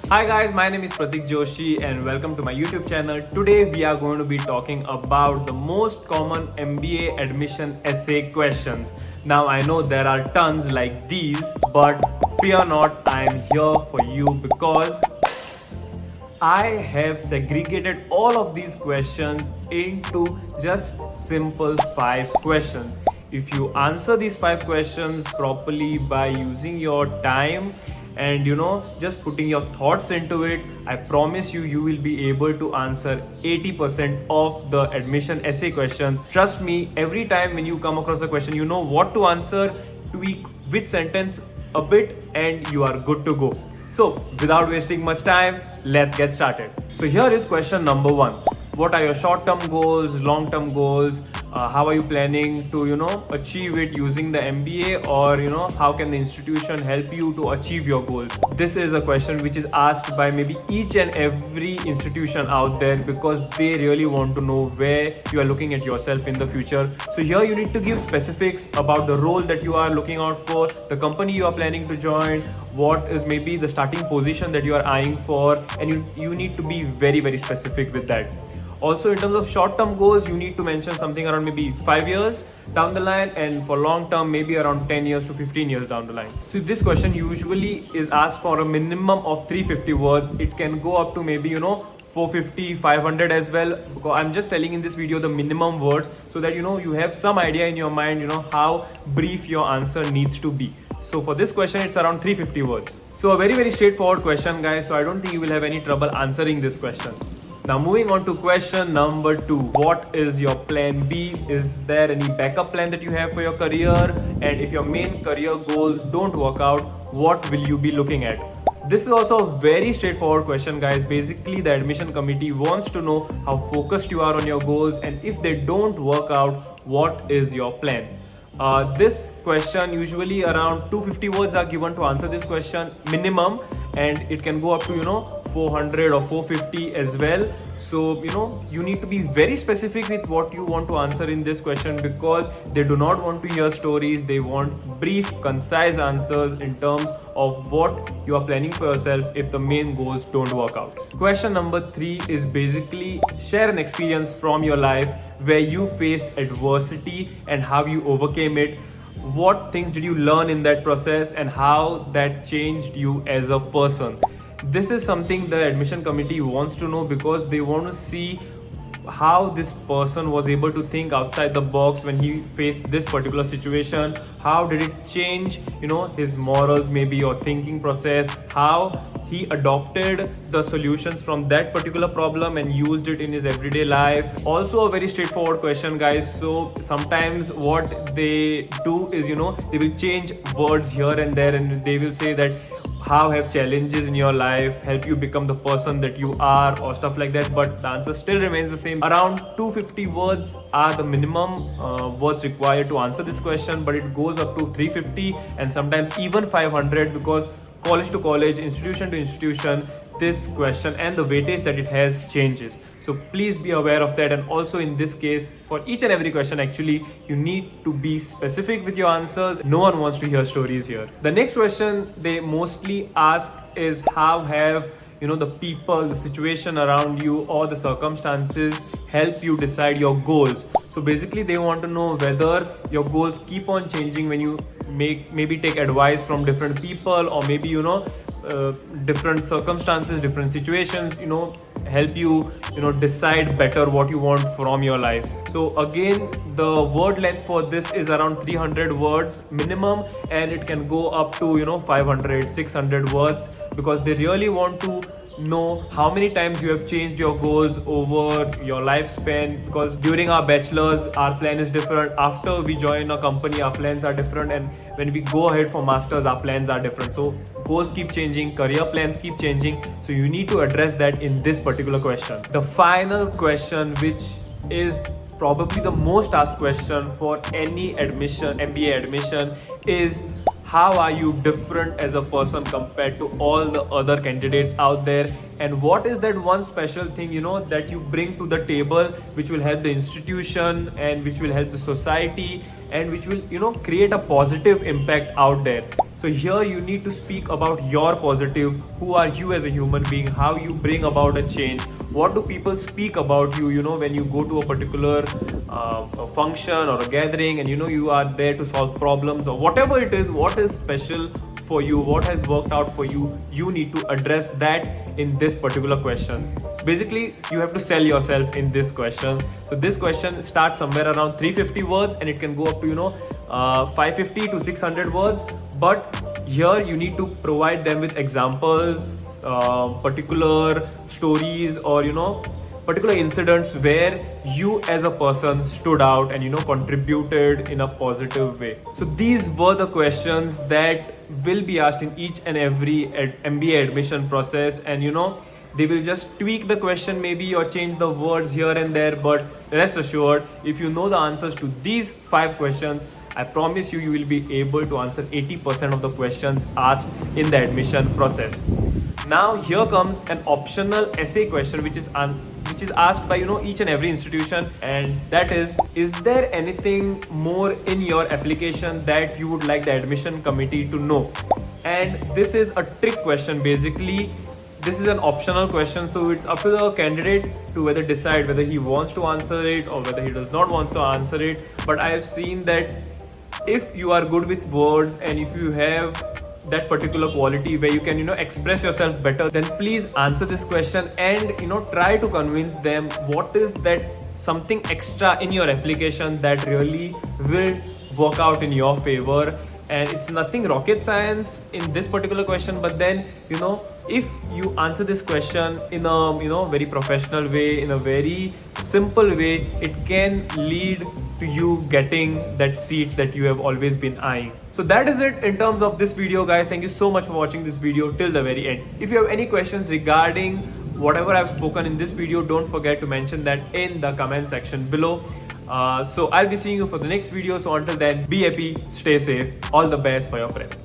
Hi guys, my name is Pratik Joshi and welcome to my YouTube channel. Today we are going to be talking about the most common MBA admission essay questions. Now I know there are tons like these, but fear not, I am here for you because I have segregated all of these questions into just simple 5 questions. If you answer these 5 questions properly by using your time and just putting your thoughts into it, I promise you will be able to answer 80% of the admission essay questions. Trust me, every time when you come across a question, you know what to answer, tweak which sentence a bit, and you are good to go. So, without wasting much time, let's get started. So, here is question number 1. What are your short-term goals, long-term goals? How are you planning to, achieve it using the MBA, or, how can the institution help you to achieve your goals? This is a question which is asked by maybe each and every institution out there because they really want to know where you are looking at yourself in the future. So here you need to give specifics about the role that you are looking out for, the company you are planning to join, what is maybe the starting position that you are eyeing for, and you need to be very, very specific with that. Also, in terms of short-term goals, you need to mention something around maybe 5 years down the line, and for long-term, maybe around 10 years to 15 years down the line. So this question usually is asked for a minimum of 350 words. It can go up to maybe 450, 500 as well. Because I'm just telling in this video the minimum words so that you have some idea in your mind how brief your answer needs to be. So for this question, it's around 350 words. So a very, very straightforward question, guys. So I don't think you will have any trouble answering this question. Now moving on to question number 2. What is your plan B? Is there any backup plan that you have for your career? And if your main career goals don't work out, what will you be looking at? This is also a very straightforward question, guys. Basically, the admission committee wants to know how focused you are on your goals, and if they don't work out, what is your plan? This question, usually around 250 words are given to answer this question minimum, and it can go up to 400 or 450 as well. So you need to be very specific with what you want to answer in this question because they do not want to hear stories. They want brief, concise answers in terms of what you are planning for yourself if the main goals don't work out. Question number 3 is basically share an experience from your life where you faced adversity and how you overcame it. What things did you learn in that process and how that changed you as a person? This is something the admission committee wants to know because they want to see how this person was able to think outside the box when he faced this particular situation. How did it change his morals maybe, or thinking process, how he adopted the solutions from that particular problem and used it in his everyday life. Also a very straightforward question, guys. So sometimes what they do is they will change words here and there, and they will say that how have challenges in your life help you become the person that you are, or stuff like that, but the answer still remains the same. Around 250 words are the minimum words required to answer this question, but it goes up to 350 and sometimes even 500 because college to college, institution to institution, this question and the weightage that it has changes. So please be aware of that. And also in this case, for each and every question, actually, you need to be specific with your answers. No one wants to hear stories here. The next question they mostly ask is how have the people, the situation around you, or the circumstances help you decide your goals. So basically they want to know whether your goals keep on changing when you maybe take advice from different people, or maybe different circumstances, different situations help you decide better what you want from your life. So again, the word length for this is around 300 words minimum, and it can go up to 500, 600 words because they really want to know how many times you have changed your goals over your lifespan, because during our bachelors our plan is different, after we join a company our plans are different, and when we go ahead for masters our plans are different. So goals keep changing, career plans keep changing, so you need to address that in this particular question. The final question, which is probably the most asked question for any admission, MBA admission, is how are you different as a person compared to all the other candidates out there and what is that one special thing, that you bring to the table, which will help the institution and which will help the society and which will, create a positive impact out there. So here you need to speak about your positive. Who are you as a human being? How you bring about a change? What do people speak about you, when you go to a particular function or a gathering, and you are there to solve problems or whatever it is. What is special for you? What has worked out for you? You need to address that in this particular questions. Basically, you have to sell yourself in this question. So this question starts somewhere around 350 words, and it can go up to 550 to 600 words. But here you need to provide them with examples, particular stories, or particular incidents where you as a person stood out and contributed in a positive way. So these were the questions that will be asked in each and every MBA admission process, and they will just tweak the question maybe or change the words here and there. But rest assured, if you know the answers to these 5 questions, I promise you, you will be able to answer 80% of the questions asked in the admission process. Now here comes an optional essay question which is asked by each and every institution, and that is there anything more in your application that you would like the admission committee to know? And this is a trick question. Basically, this is an optional question, so it's up to the candidate to whether decide whether he wants to answer it or whether he does not want to answer it. But I have seen that if you are good with words and if you have that particular quality where you can express yourself better, then please answer this question and try to convince them what is that something extra in your application that really will work out in your favor. And it's nothing rocket science in this particular question, but then if you answer this question in a very professional way, in a very simple way, it can lead to you getting that seat that you have always been eyeing. So that is it in terms of this video, guys. Thank you so much for watching this video till the very end. If you have any questions regarding whatever I've spoken in this video, don't forget to mention that in the comment section below. So I'll be seeing you for the next video. So until then, be happy, stay safe, all the best for your prep.